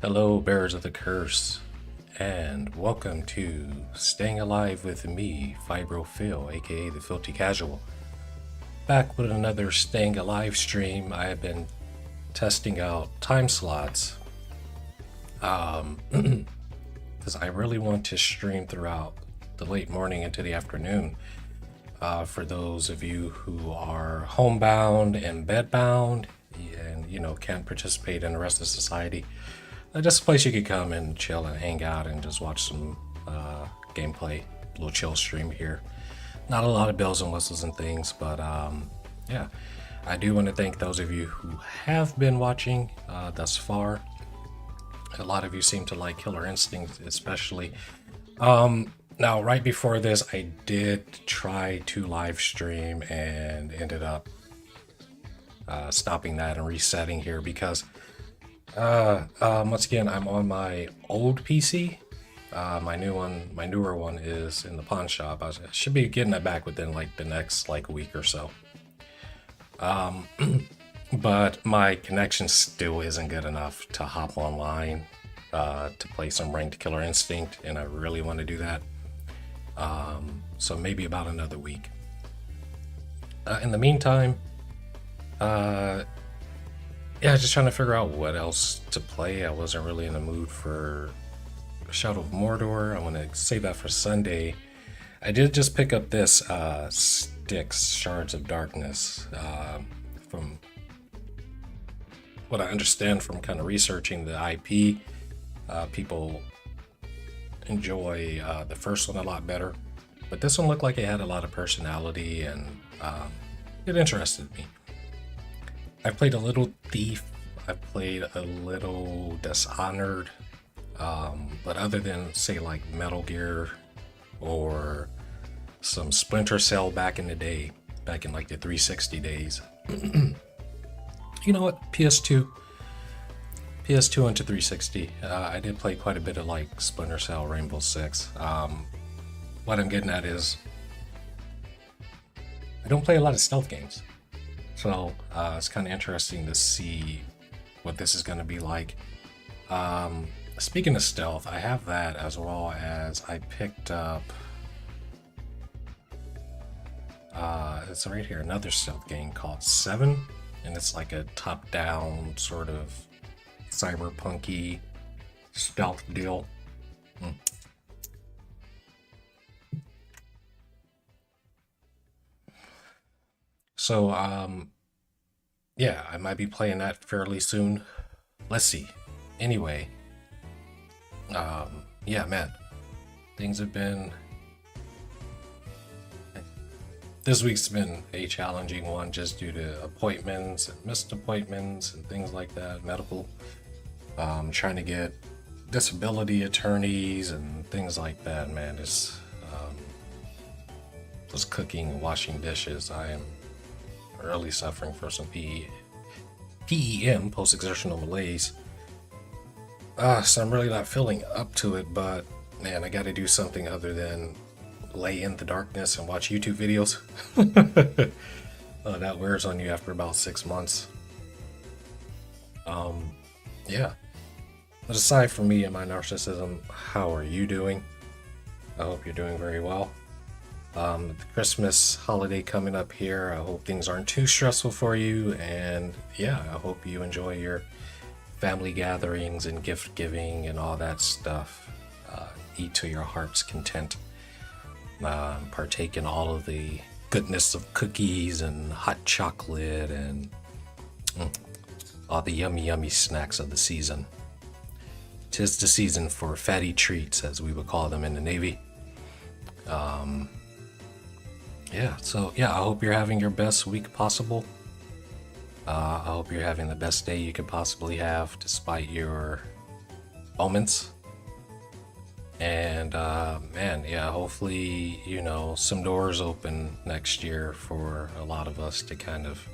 Hello, bearers of the curse, and welcome to Staying Alive with me, Fibro Phil, aka the Filthy Casual. Back with another Staying Alive stream. I have been testing out time slots because I really want to stream throughout the late morning into the afternoon. For those of you who are homebound and bedbound and can't participate in the rest of society, just a place you could come and chill and hang out and just watch some gameplay. A little chill stream here. Not a lot of bells and whistles and things, but yeah. I do want to thank those of you who have been watching thus far. A lot of you seem to like Killer Instinct, especially. Now, right before this, I did try to live stream and ended up stopping that and resetting here because once again, I'm on my old PC. My newer one is in the pawn shop. I should be getting it back within like the next week or so. But my connection still isn't good enough to hop online to play some ranked Killer Instinct, and I really want to do that. So maybe about another week. In the meantime, yeah, just trying to figure out what else to play. I wasn't really in the mood for Shadow of Mordor. I want to save that for Sunday. I did just pick up this Styx Shards of Darkness. From what I understand from kind of researching the IP, people enjoy the first one a lot better. But this one looked like it had a lot of personality, and it interested me. I've played a little Thief, I've played a little Dishonored, but other than say like Metal Gear or some Splinter Cell back in the day, back in like the 360 days. You know what? PS2 into 360. I did play quite a bit of like Splinter Cell, Rainbow Six. What I'm getting at is I don't play a lot of stealth games. So it's kind of interesting to see what this is going to be like. Speaking of stealth, I have that, as well as I picked up, it's right here, another stealth game called 7, and it's like a top-down sort of cyberpunky stealth deal. So, yeah, I might be playing that fairly soon. Let's see. Anyway, yeah, man, things have been. This week's been a challenging one just due to appointments and missed appointments and things like that, medical. Trying to get disability attorneys and things like that, man. Just cooking and washing dishes. I am really suffering from some PEM, post-exertional malaise. So I'm really not feeling up to it, but man, I got to do something other than lay in the darkness and watch YouTube videos. That wears on you after about 6 months. Yeah. But aside from me and my narcissism, how are you doing? I hope you're doing very well. The Christmas holiday coming up here. I hope things aren't too stressful for you, and yeah, I hope you enjoy your family gatherings and gift giving and all that stuff. Eat to your heart's content. Partake in all of the goodness of cookies and hot chocolate and all the yummy snacks of the season. 'Tis the season for fatty treats, as we would call them in the Navy. Yeah, so yeah, I hope you're having your best week possible. I hope you're having the best day you could possibly have, despite your moments. And man, yeah, hopefully, some doors open next year for a lot of us to kind of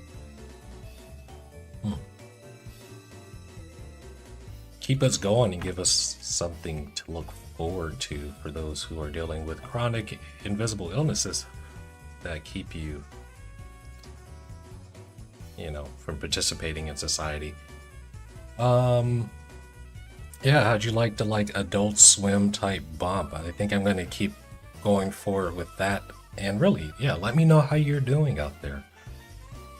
keep us going and give us something to look forward to for those who are dealing with chronic invisible illnesses that keep you, from participating in society. Yeah, how'd you like the like Adult Swim type bump? I think I'm gonna keep going forward with that. And really, yeah, let me know how you're doing out there.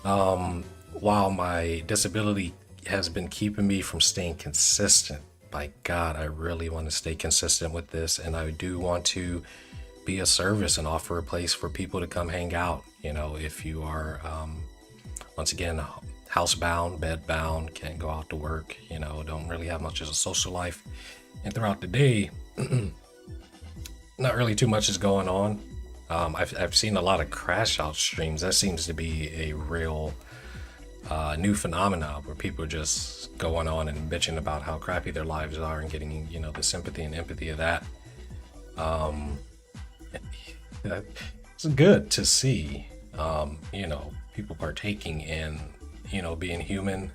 While my disability has been keeping me from staying consistent, by God, I really want to stay consistent with this, and I do want to be a service and offer a place for people to come hang out. You know, if you are, once again, housebound, bedbound, can't go out to work, you know, don't really have much of a social life, and throughout the day, not really too much is going on. I've seen a lot of crash out streams. That seems to be a real new phenomenon where people are just going on and bitching about how crappy their lives are and getting, you know, the sympathy and empathy of that. It's good to see, you know, people partaking in, you know, being human,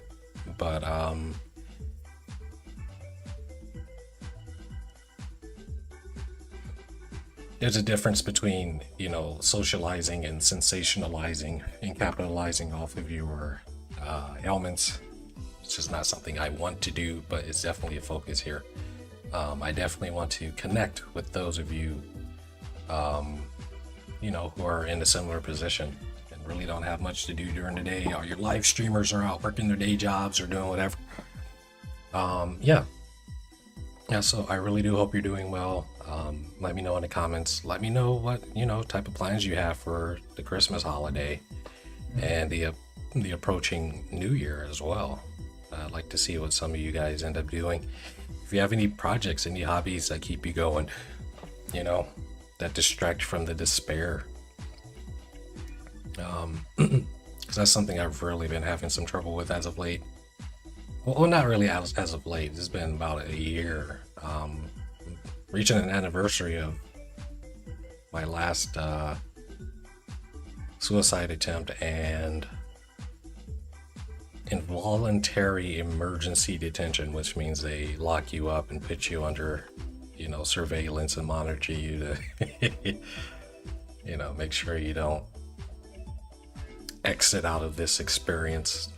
but there's a difference between, you know, socializing and sensationalizing and capitalizing off of your ailments. It's just not something I want to do, but it's definitely a focus here. I definitely want to connect with those of you, you know, who are in a similar position and really don't have much to do during the day. All your live streamers are out working their day jobs or doing whatever. Yeah, yeah. So I really do hope you're doing well. Let me know in the comments. Let me know what, you know, type of plans you have for the Christmas holiday and the approaching New Year as well. I'd like to see what some of you guys end up doing. If you have any projects, any hobbies that keep you going, you know, that distract from the despair. Because that's something I've really been having some trouble with as of late. Well, not really as of late. It's been about a year. Reaching an anniversary of my last suicide attempt and involuntary emergency detention, which means they lock you up and put you under, you know, surveillance and monitor you to, you know, make sure you don't exit out of this experience.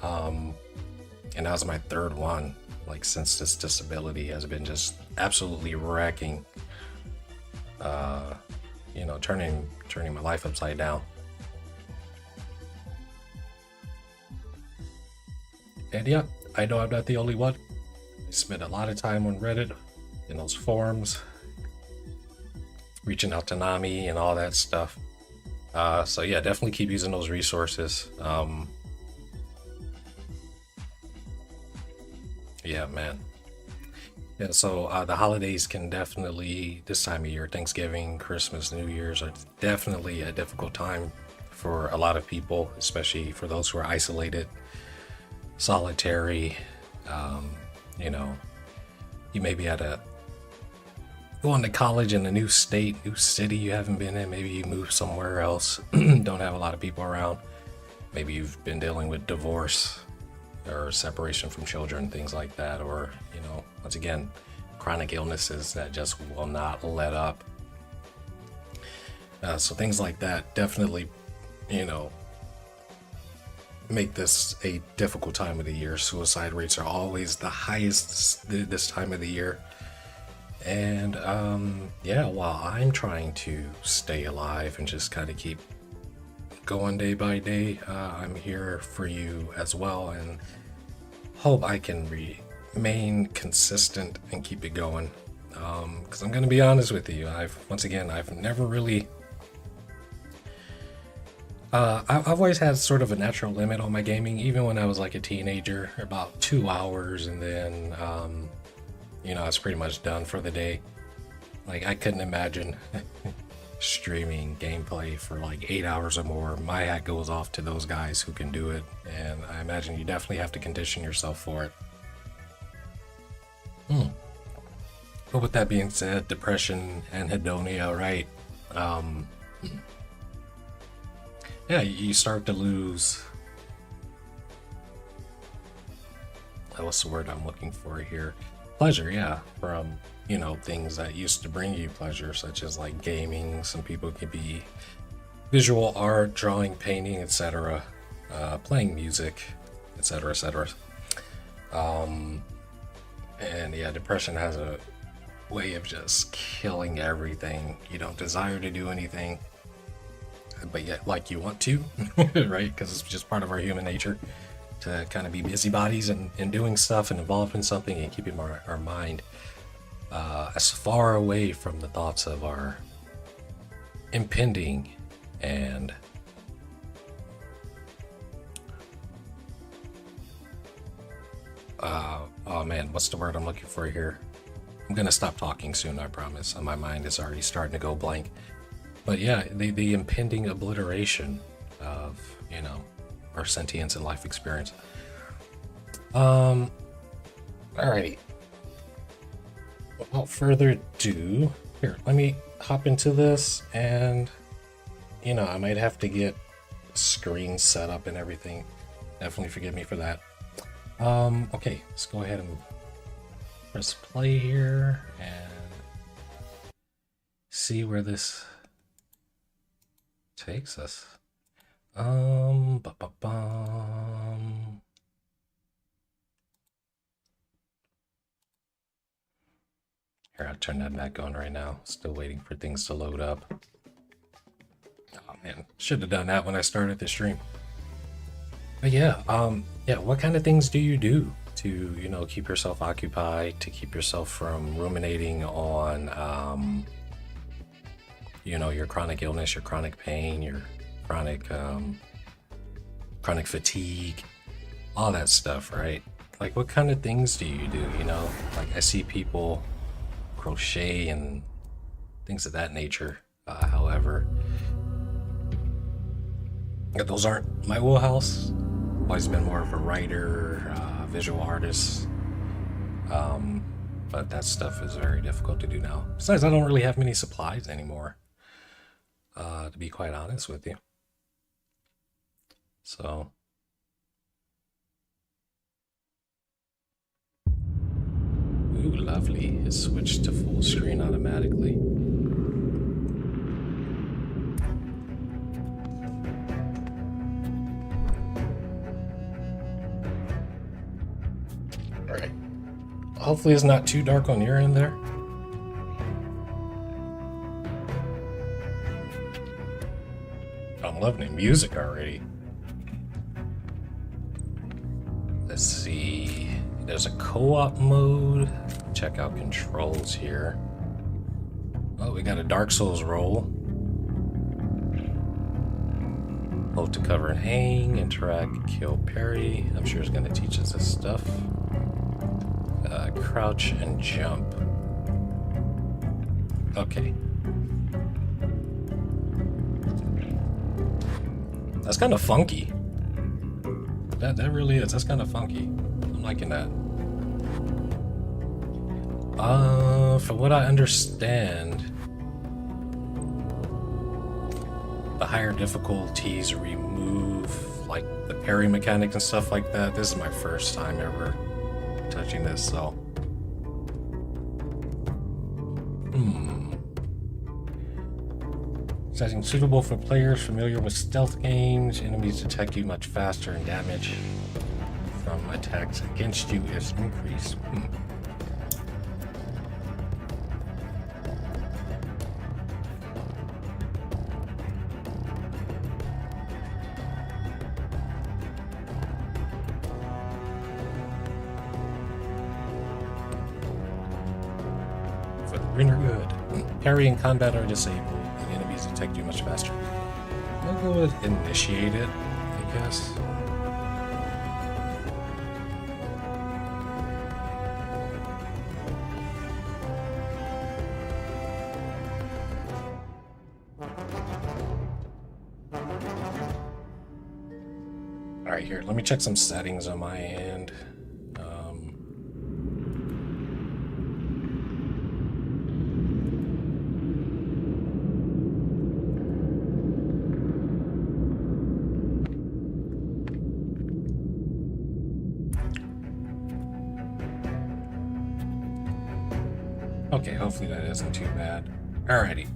And that was my third one, like, since this disability has been just absolutely wrecking, you know, turning my life upside down. And yeah, I know I'm not the only one. I spent a lot of time on Reddit, in those forums, reaching out to Nami and all that stuff. So yeah, definitely keep using those resources. Yeah, man. Yeah, so the holidays can definitely, this time of year, Thanksgiving, Christmas, New Year's, are definitely a difficult time for a lot of people, especially for those who are isolated, solitary. You know, you may be at a going to college in a new state, new city you haven't been in. Maybe you moved somewhere else, don't have a lot of people around. Maybe you've been dealing with divorce or separation from children, things like that, or, you know, once again, chronic illnesses that just will not let up. So things like that definitely, you know, make this a difficult time of the year. Suicide rates are always the highest this time of the year. And yeah, while I'm trying to stay alive and just kind of keep going day by day, I'm here for you as well, and hope I can remain consistent and keep it going. Because I'm going to be honest with you, I've never really. I've always had sort of a natural limit on my gaming, even when I was like a teenager, about 2 hours, and then, you know, I was pretty much done for the day. Like, I couldn't imagine streaming gameplay for like 8 hours or more. My hat goes off to those guys who can do it, and I imagine you definitely have to condition yourself for it. But with that being said, depression and hedonia, right? Um, yeah, you start to lose. What's the word I'm looking for here? Pleasure, yeah, from, you know, things that used to bring you pleasure, such as like gaming. Some people could be visual art, drawing, painting, etc., playing music, etc., etc. And yeah, depression has a way of just killing everything. You don't desire to do anything, but yet like you want to, right? Because it's just part of our human nature to kind of be busybodies and doing stuff and involved in something and keeping our mind as far away from the thoughts of our impending and oh man, what's the word I'm looking for here? I'm gonna stop talking soon, I promise. My mind is already starting to go blank. But yeah, the impending obliteration of, you know, our sentience and life experience. Alrighty. Without further ado, here, let me hop into this, and you know, I might have to get screen set up and everything. Definitely forgive me for that. Okay, let's go ahead and press play here and see where this takes us. Here, I'll turn that back on right now. Still waiting for things to load up. Oh man, should have done that when I started the stream. But yeah, what kind of things do you do to, you know, keep yourself occupied, to keep yourself from ruminating on, you know, your chronic illness, your chronic pain, your chronic fatigue, all that stuff, right? Like, what kind of things do you do? You know, like I see people crochet and things of that nature. However, those aren't my wheelhouse. I've always been more of a writer, visual artist, but that stuff is very difficult to do now. Besides, I don't really have many supplies anymore, to be quite honest with you. So, ooh, lovely. It switched to full screen automatically. All right. Hopefully it's not too dark on your end there. I'm loving the music already. Let's see. There's a co-op mode. Check out controls here. Oh, we got a Dark Souls roll. Hold to cover and hang, interact, kill, parry. I'm sure it's going to teach us this stuff. Crouch and jump. Okay. That's kind of funky. That really is. That's kind of funky. I'm liking that. From what I understand, the higher difficulties remove like the parry mechanics and stuff like that. This is my first time ever touching this, so. Setting suitable for players familiar with stealth games. Enemies detect you much faster and damage from attacks against you is increased. For the winner, good. Parry and combat are disabled. Enemies detect you much faster. I'll go with initiate it, I guess. Alright, here, let me check some settings on my end. Okay, hopefully that isn't too bad. Alrighty.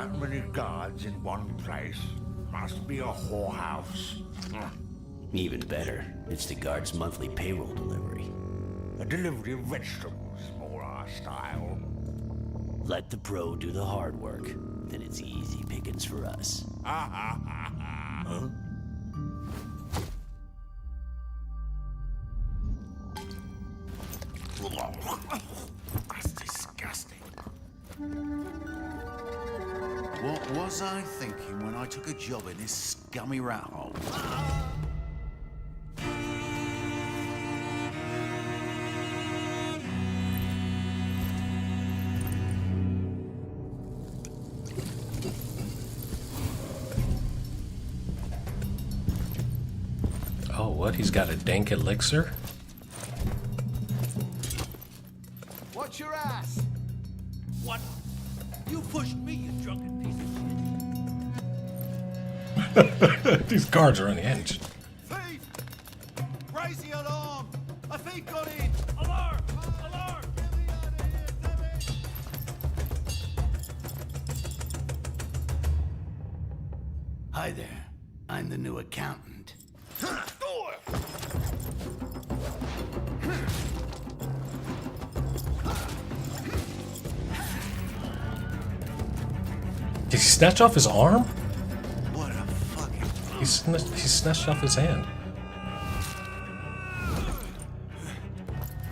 That many guards in one place must be a whorehouse. Even better, it's the guard's monthly payroll delivery. A delivery of vegetables, more our style. Let the pro do the hard work, then it's easy pickings for us. Huh? That's disgusting. What was I thinking when I took a job in this scummy rat hole? Oh, what? He's got a dank elixir? Watch your ass! What? You pushed me, you drunken piece of shit! These guards are on the edge. Thief! Raise the alarm! A thief got in! Alarm! Alarm! Get me out of here, Hi there. I'm the new accountant. Did he snatch off his arm? What a fucking... He snatched off his hand.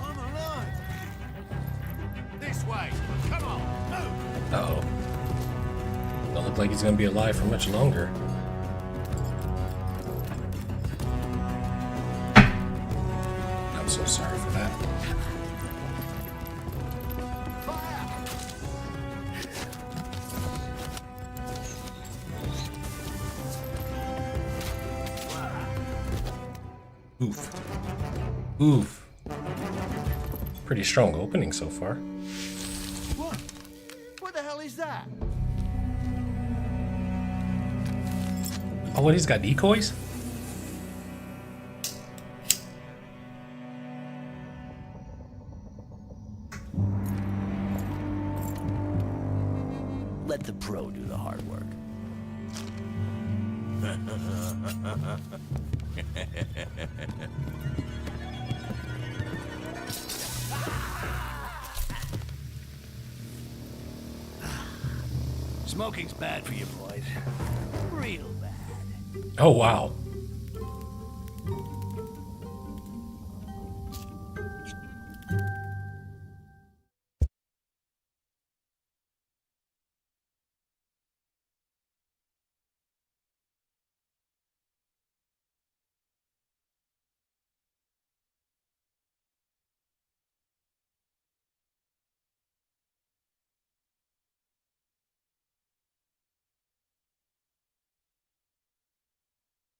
I'm alive! This way! Come on, move! Uh-oh. Don't look like he's gonna be alive for much longer. I'm so sorry for that. Oof. Oof. Pretty strong opening so far. What? What the hell is that? Oh, what? He's got decoys? Let the pro do the hard work. Smoking's bad for you boys. Real bad. Oh, wow.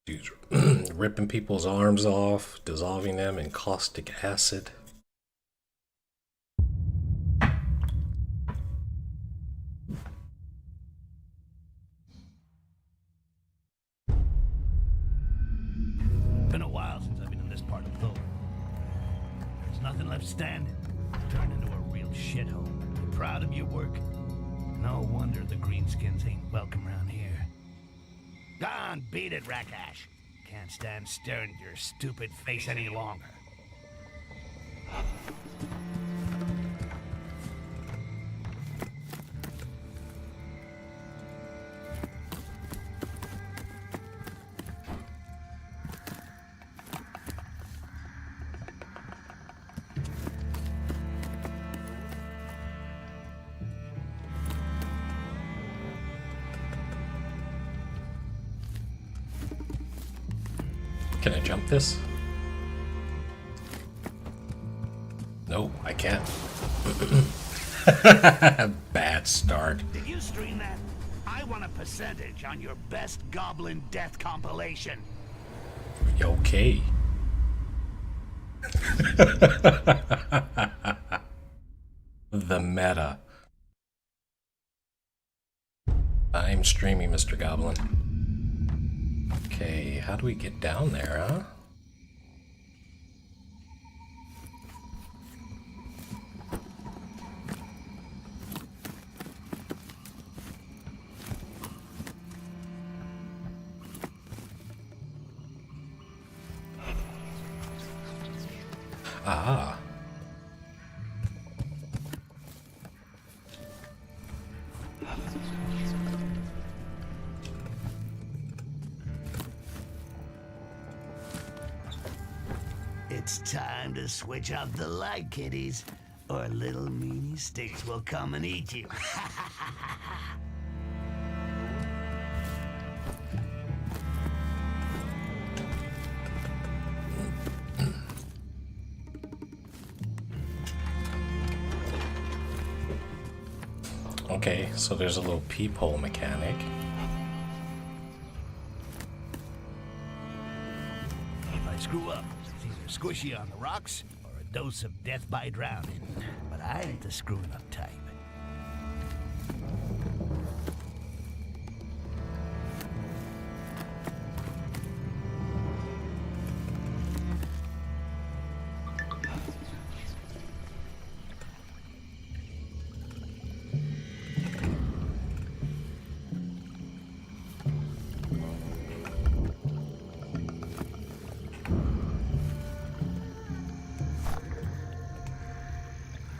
Dude's ripping people's arms off, dissolving them in caustic acid. Been a while since I've been in this part of the boat. There's nothing left standing. Turned into a real shithole. You proud of your work? No wonder the greenskins ain't welcome around here. Gone, beat it, Rakash. Can't stand staring at your stupid face any longer. Can I jump this? No, I can't. Bad start. Did you stream that? I want a percentage on your best goblin death compilation. Okay. The meta. I'm streaming, Mr. Goblin. Okay, how do we get down there, huh? Ah. It's time to switch off the light, kiddies, or little meanie Styx will come and eat you. Okay, so there's a little peephole mechanic. If I screw up, it's either squishy on the rocks or a dose of death by drowning. But I ain't the screwing up type.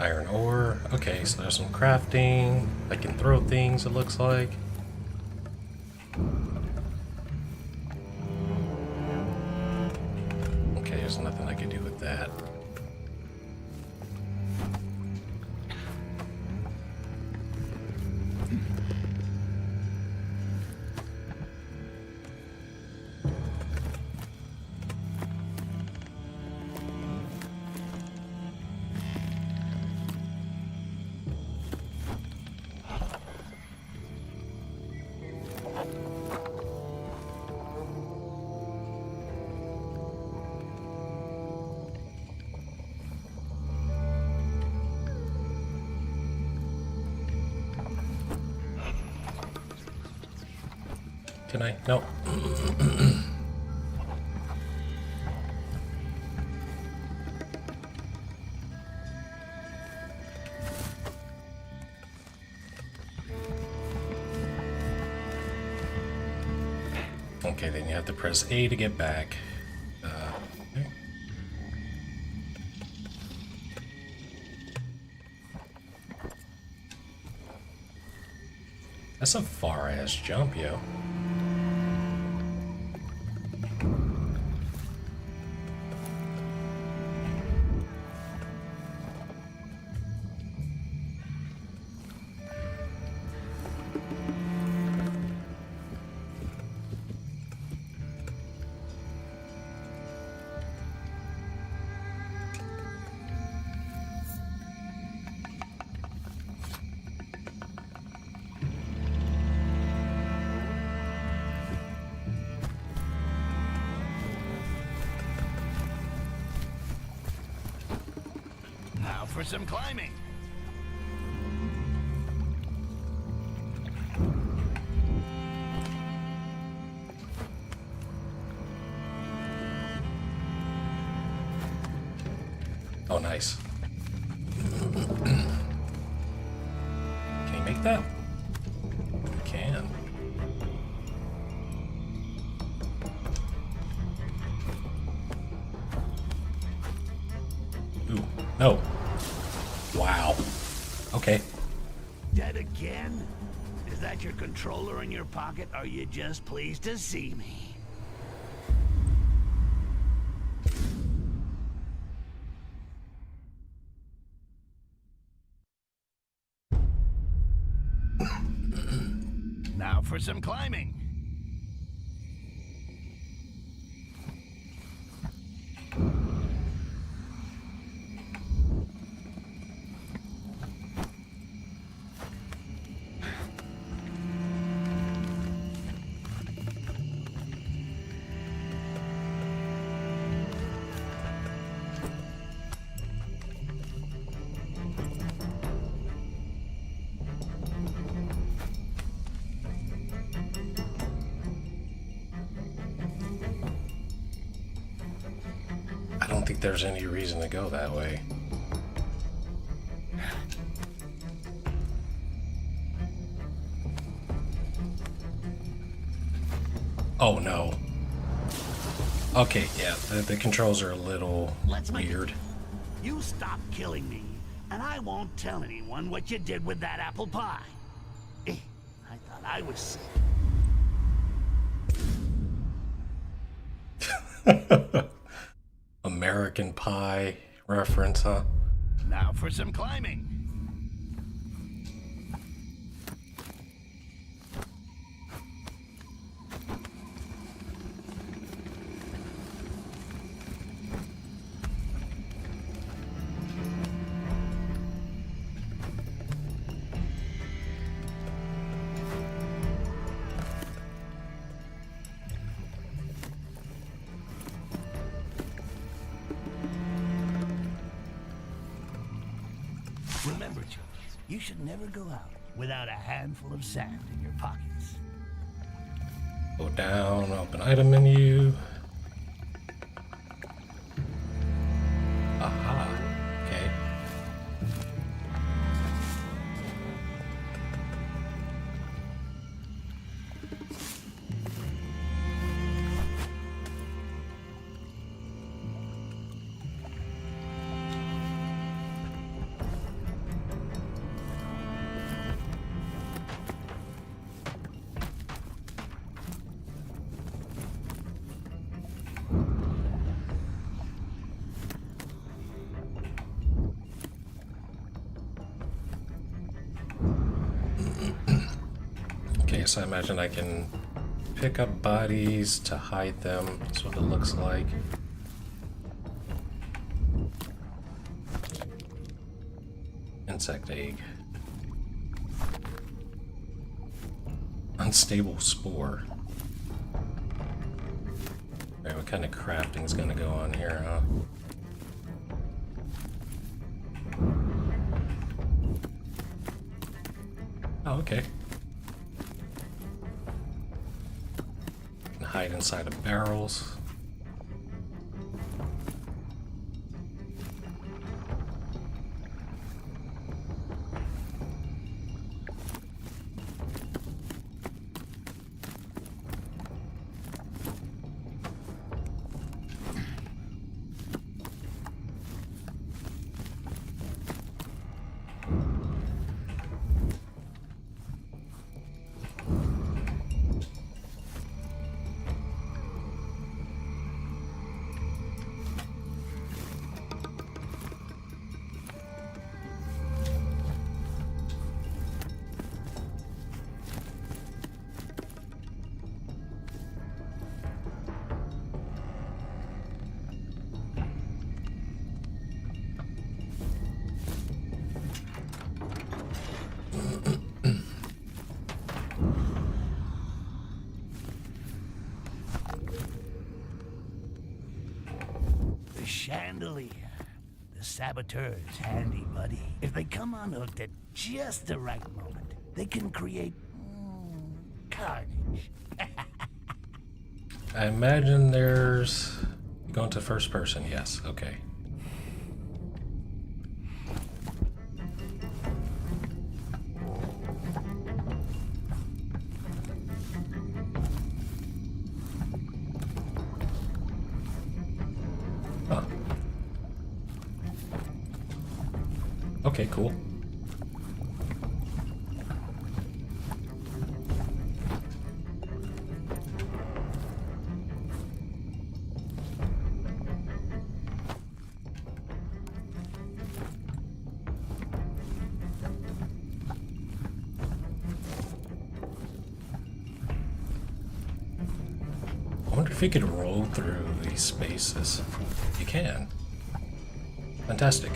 Iron ore. Okay, so there's some crafting. I can throw things, it looks like. Okay, there's nothing I can do with that. Can I? No. Okay, then you have to press A to get back. Okay. That's a far-ass jump, yo. Now for some climbing. Oh, nice. Can you make that? You can. Ooh, no. Wow. Okay. Dead again? Is that your controller in your pocket? Or are you just pleased to see me? Now for some climbing. I don't think there's any reason to go that way. Oh no. Okay, yeah, the controls are a little weird. You stop killing me, and I won't tell anyone what you did with that apple pie. I thought I was sick. American Pie reference, huh? Now for some climbing. Remember, George, you should never go out without a handful of sand in your pockets. Go down, open item menu. Aha. Okay. Okay, so I imagine I can pick up bodies to hide them. That's what it looks like. Insect egg. Unstable spore. Alright, what kind of crafting is gonna go on here, huh? Oh, okay. Can hide inside of barrels. The chandelier. The saboteur's handy, buddy. If they come unhooked at just the right moment, they can create carnage. I imagine there's... Going to first person, yes, okay. Huh. Okay, cool. I wonder if you could roll through these spaces. You can. Fantastic.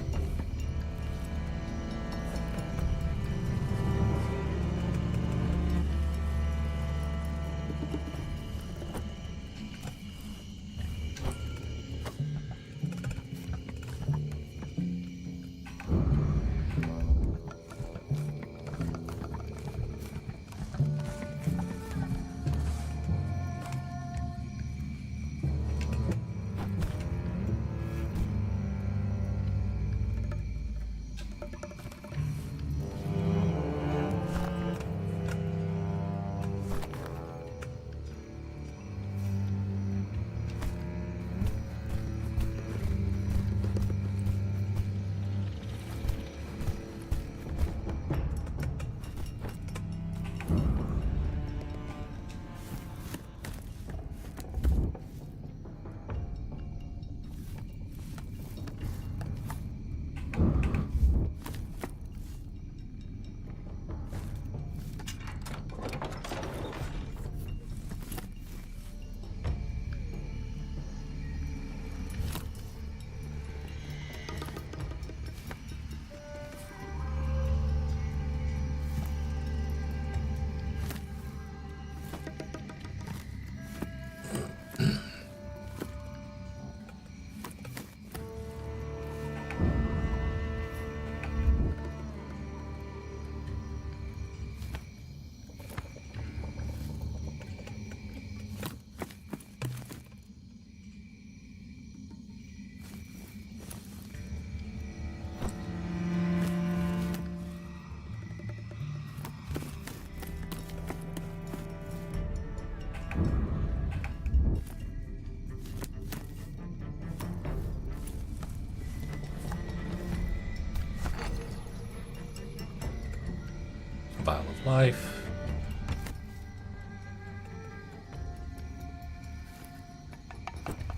life.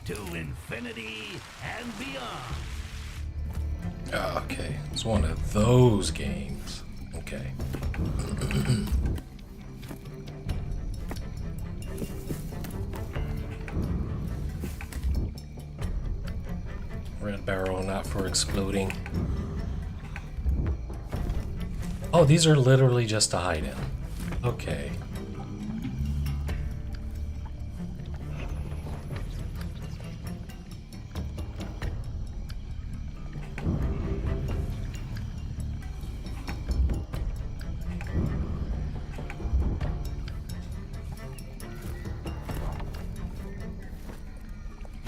To infinity and beyond. Oh, okay, it's one of those games. Okay. Red barrel, not for exploding. Oh, these are literally just to hide in. Okay.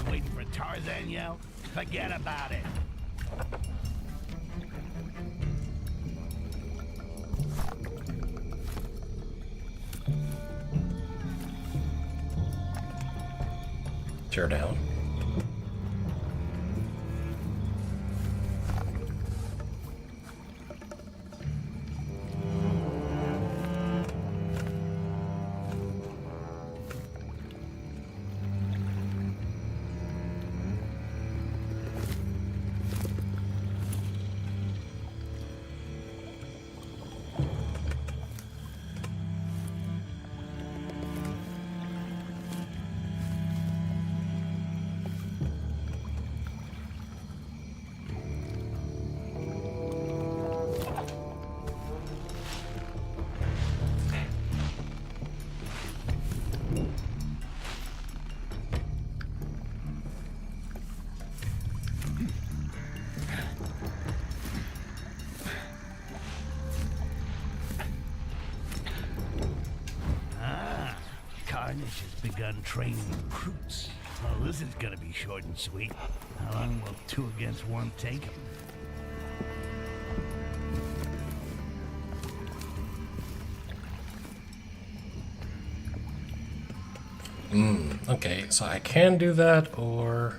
Waiting for Tarzan yell? Forget about it. Tear down. Carnage has begun training recruits. Well, this is gonna be short and sweet. How long will 2 against 1 take him? Okay, so I can do that, or...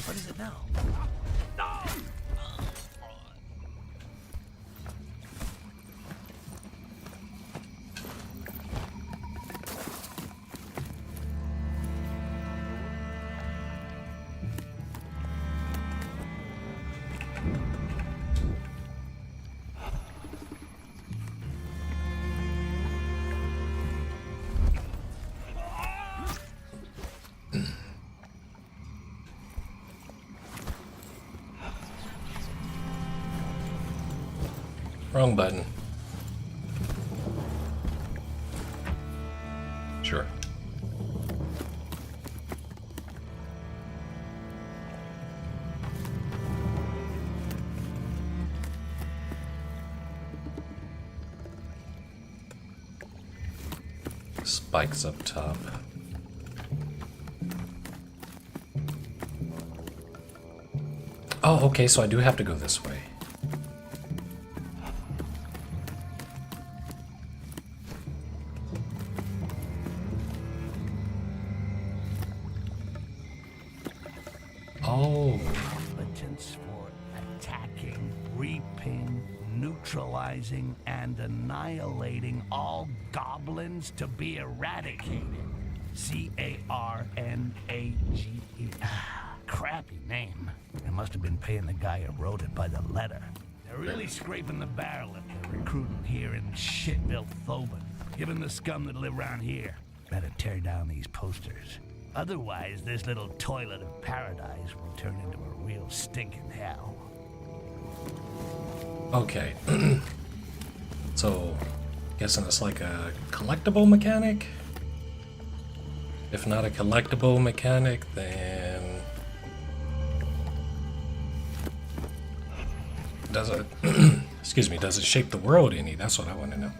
What is it now? Wrong button. Sure. Spikes up top. Oh, okay, so I do have to go this way. Oh, Competence for attacking, reaping, neutralizing, and annihilating all goblins to be eradicated. Carnage. Crappy name. They must have been paying the guy who wrote it by the letter. They're really scraping the barrel if they're recruiting here in Shitville, Thoban. Given the scum that live around here, better tear down these posters. Otherwise, this little toilet of paradise will turn into a real stinking hell. okay. So, guessing it's like a collectible mechanic? If not a collectible mechanic, then... Does it... excuse me, does it shape the world any? That's what I want to know.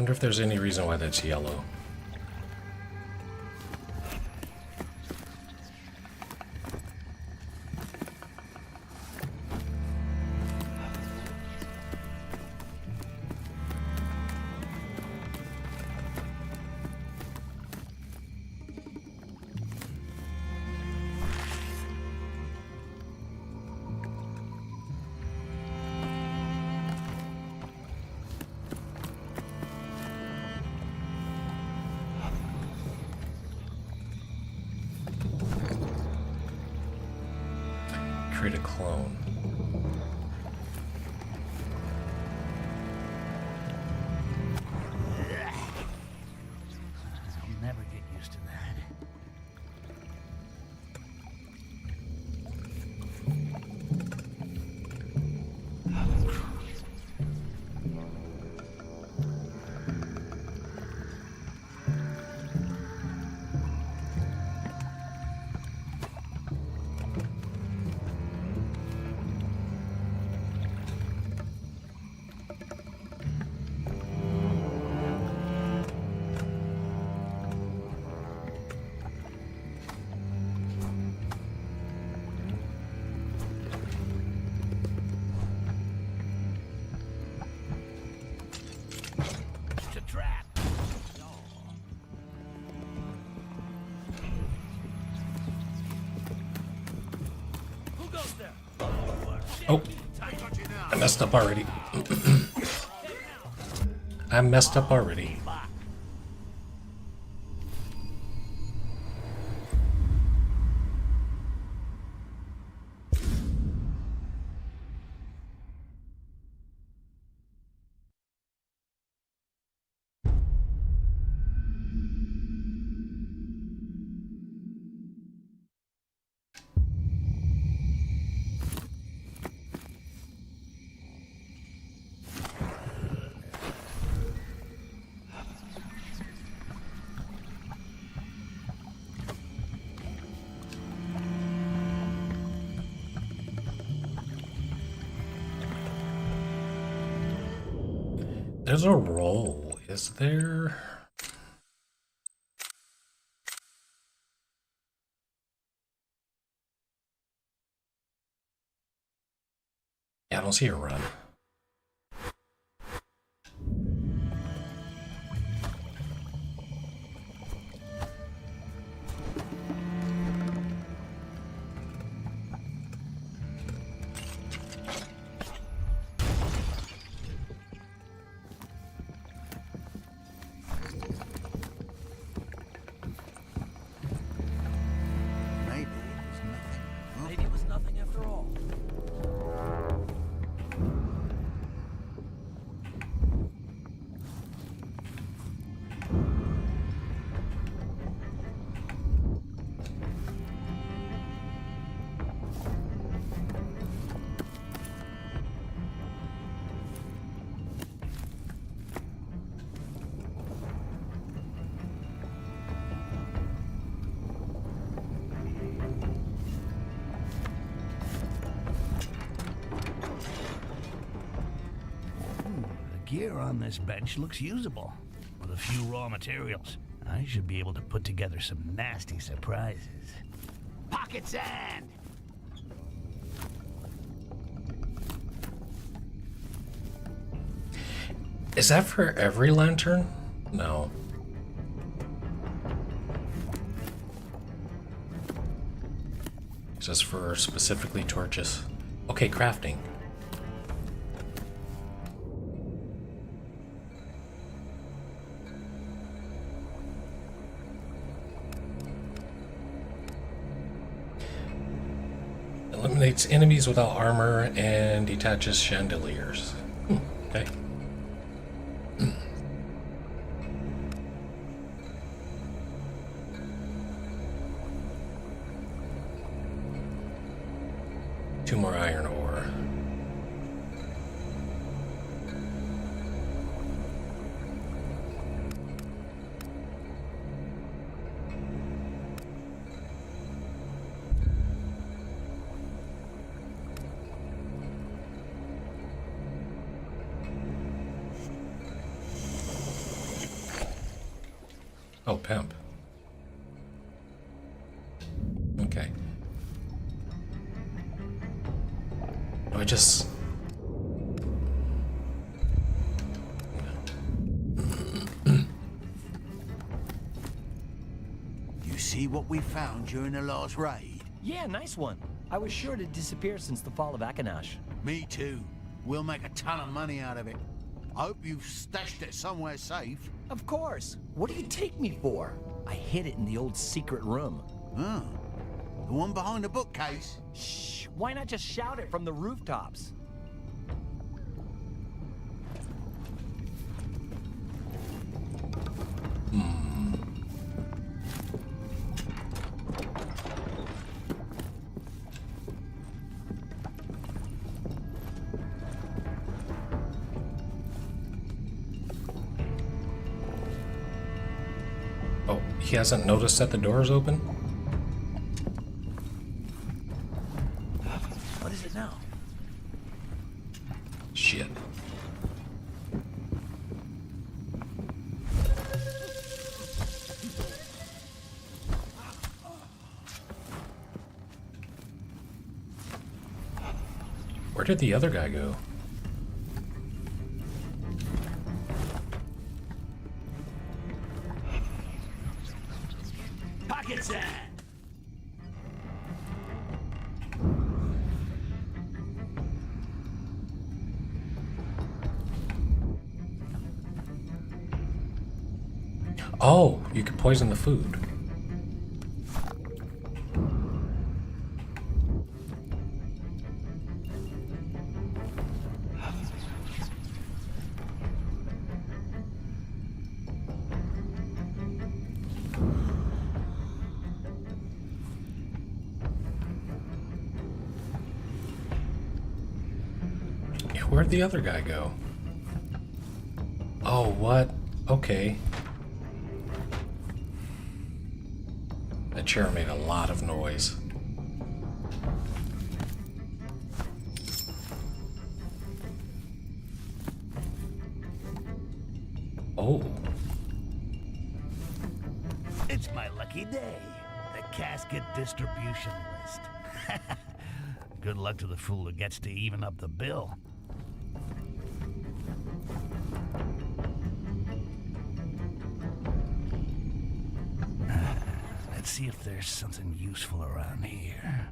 wonder if there's any reason why that's yellow. Create a clone. I'll never get used to that. It's a trap. Who goes there? Oh, I messed up already. I messed up already. There's a roll, is there? Yeah, I don't see a run. Maybe it was nothing. Oh, Maybe it was nothing after all. The gear on this bench looks usable. With a few raw materials, I should be able to put together some nasty surprises. Pocket sand! Is that for every lantern? No. Just for specifically torches. Okay, crafting. Eliminates enemies without armor and detaches chandeliers. Okay. Two more iron ore. Oh, pimp. Okay. Do I just... You see what we found during the last raid? Yeah, nice one. I was sure to disappear since the fall of Akanash. Me too. We'll make a ton of money out of it. I hope you've stashed it somewhere safe. Of course. What do you take me for? I hid it in the old secret room. Oh, the one behind the bookcase? Shh, why not just shout it from the rooftops? Oh, he hasn't noticed that the door is open? What is it now? Shit. Where did the other guy go? Pockets in! Oh, you could poison the food. Where'd the other guy go? Oh, what? Okay. That chair made a lot of noise. Oh. It's my lucky day. The casket distribution list. Good luck to the fool who gets to even up the bill. Let's see if there's something useful around here.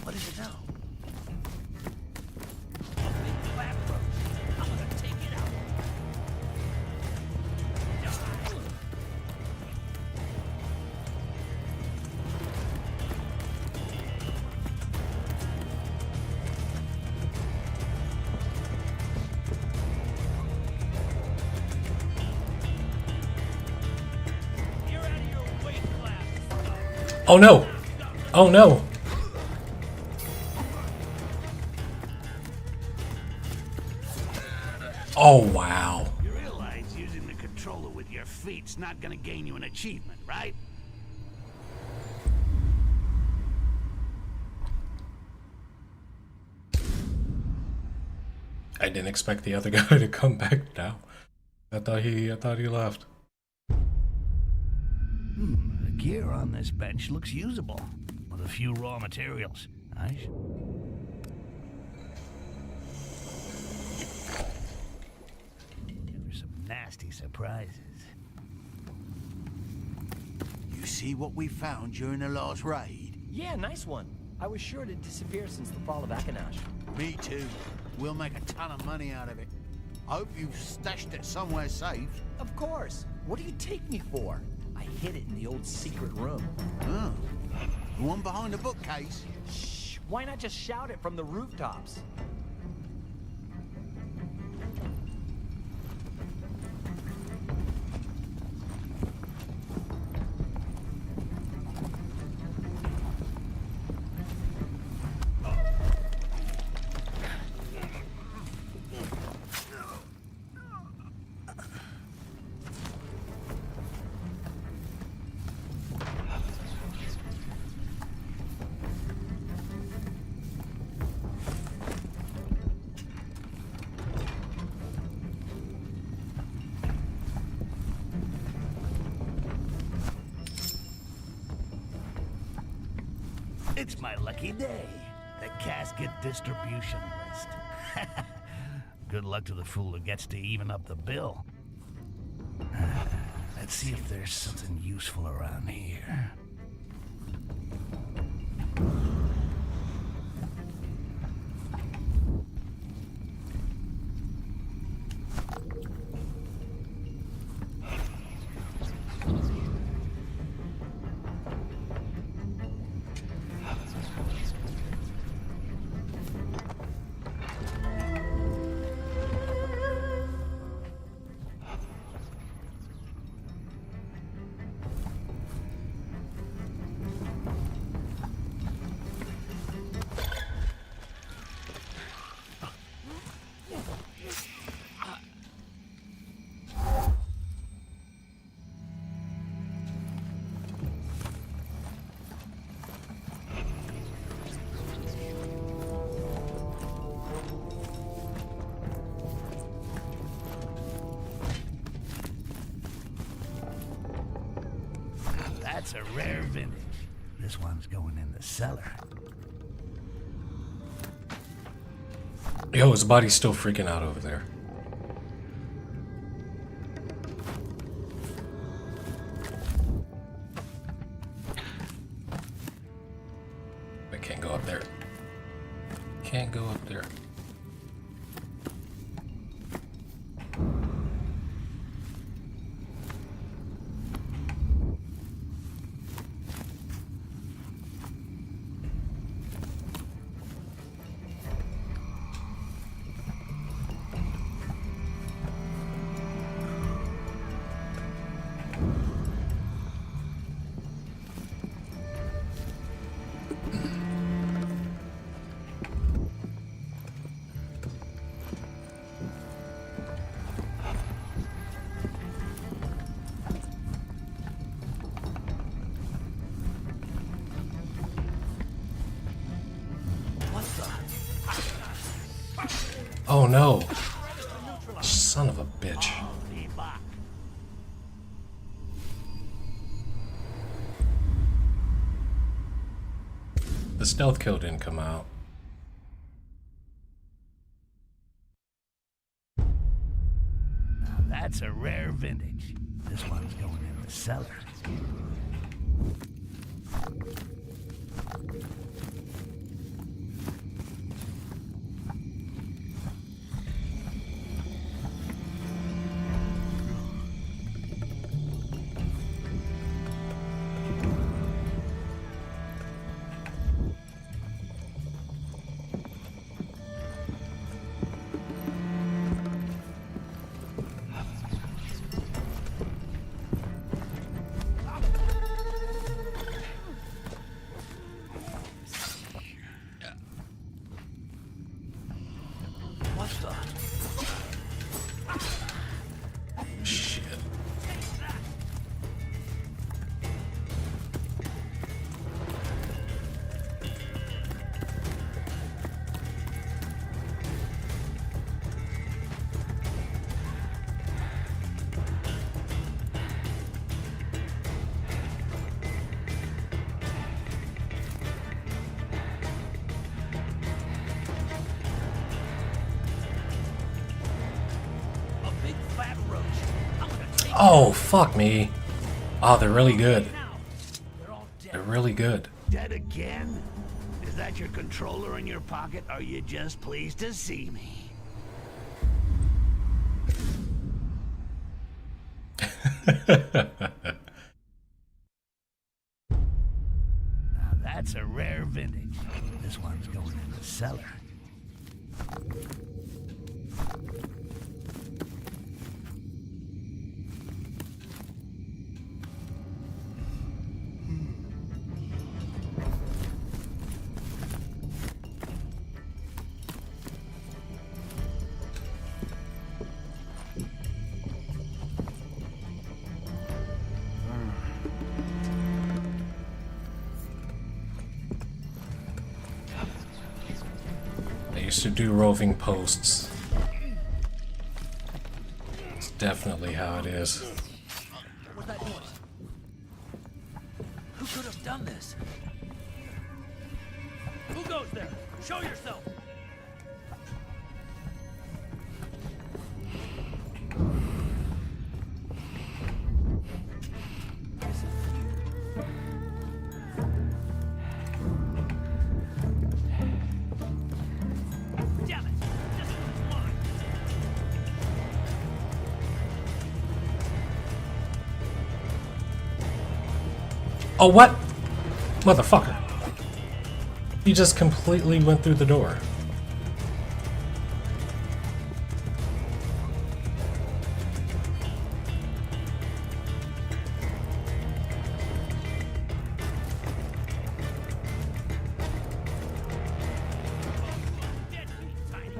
What is it now? Big flat roach. I'm gonna take it out. You're out of your weight class. Oh no! Oh no! Oh wow. You realize using the controller with your feet's not gonna gain you an achievement, right? I didn't expect the other guy to come back now. I thought he left. I gear on this bench looks usable, with a few raw materials. For some nasty surprises. You see what we found during the last raid? Yeah, nice one. I was sure it had disappeared since the fall of Akanash. Me too. We'll make a ton of money out of it. I hope you've stashed it somewhere safe. Of course. What do you take me for? I hid it in the old secret room. Oh. The one behind the bookcase? Shh. Why not just shout it from the rooftops? It's my lucky day. The casket distribution list. Good luck to the fool who gets to even up the bill. Let's see if there's something useful around here. That's a rare vintage. This one's going in the cellar. Yo, his body's still freaking out over there. I can't go up there. Can't go up there. Oh no! Son of a bitch. The stealth kill didn't come out. That's a rare vintage. This one's going in the cellar. Shit. Oh, fuck me. Oh, they're really good. They're all dead. They're really good. Dead again? Is that your controller in your pocket? Are you just pleased to see me? Now that's a rare vintage. This one's going in the cellar. I used to do roving posts. It's definitely how it is. What was that noise? Who could have done this? Who goes there? Show yourself! Damn it! This one's mine! Oh, what? Motherfucker. He just completely went through the door. Dead meat, Tiny.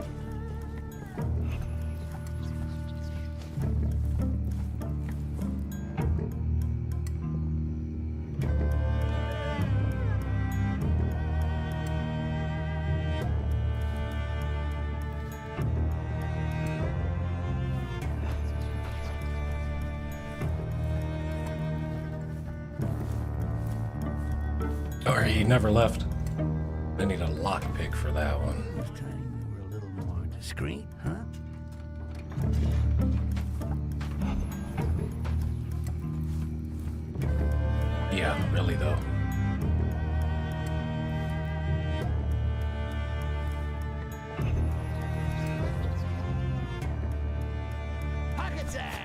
Or he never left. I need a lockpick for that one. This time we were a little more discreet, huh? Yeah, really though. Pockets at!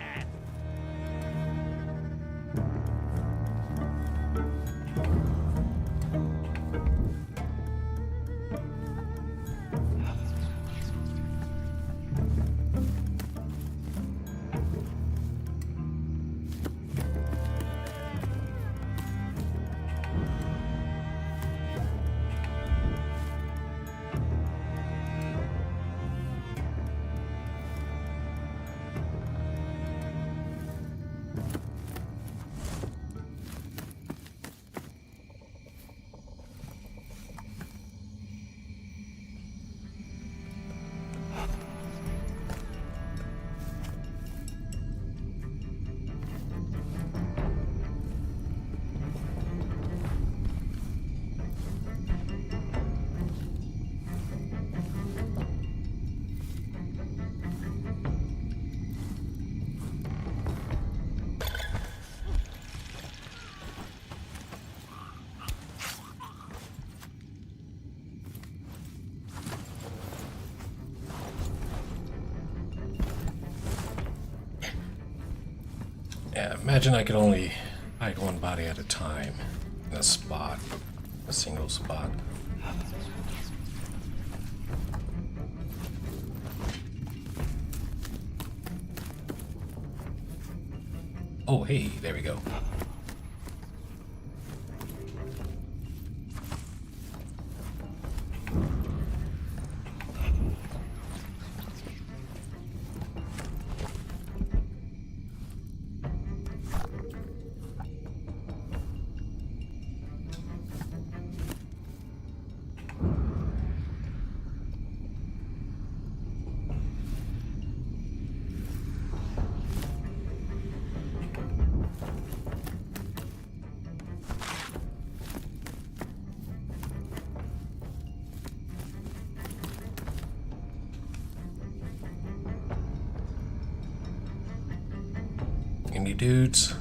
Yeah, imagine I could only hide one body at a time in a spot, a single spot. Oh, hey, there we go. any dudes?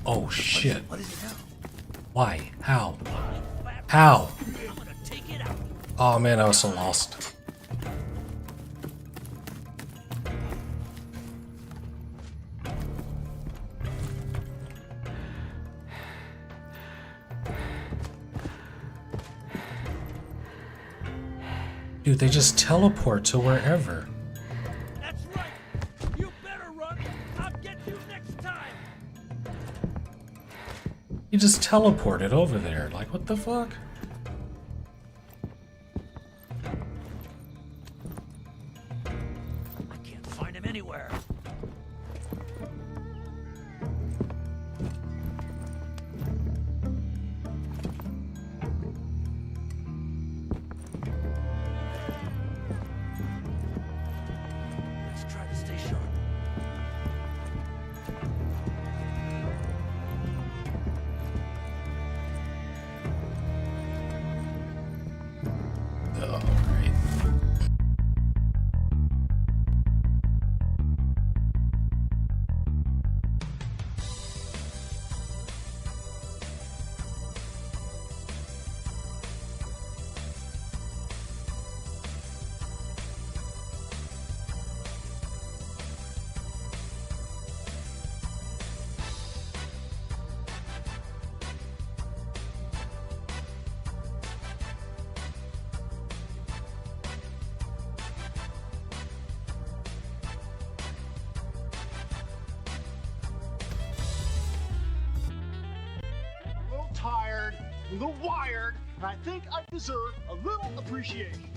Oh shit. What is it now? Why? How? How? I'm gonna take it out. Oh man, I was so lost. Dude, they just teleport to wherever. That's right. You better run. I'll get you next time. You just teleported over there. Like, what the fuck? I can't find him anywhere. Let's try to stay sharp. Oh, right. A little tired, a little wired, and I think I deserve a little appreciation.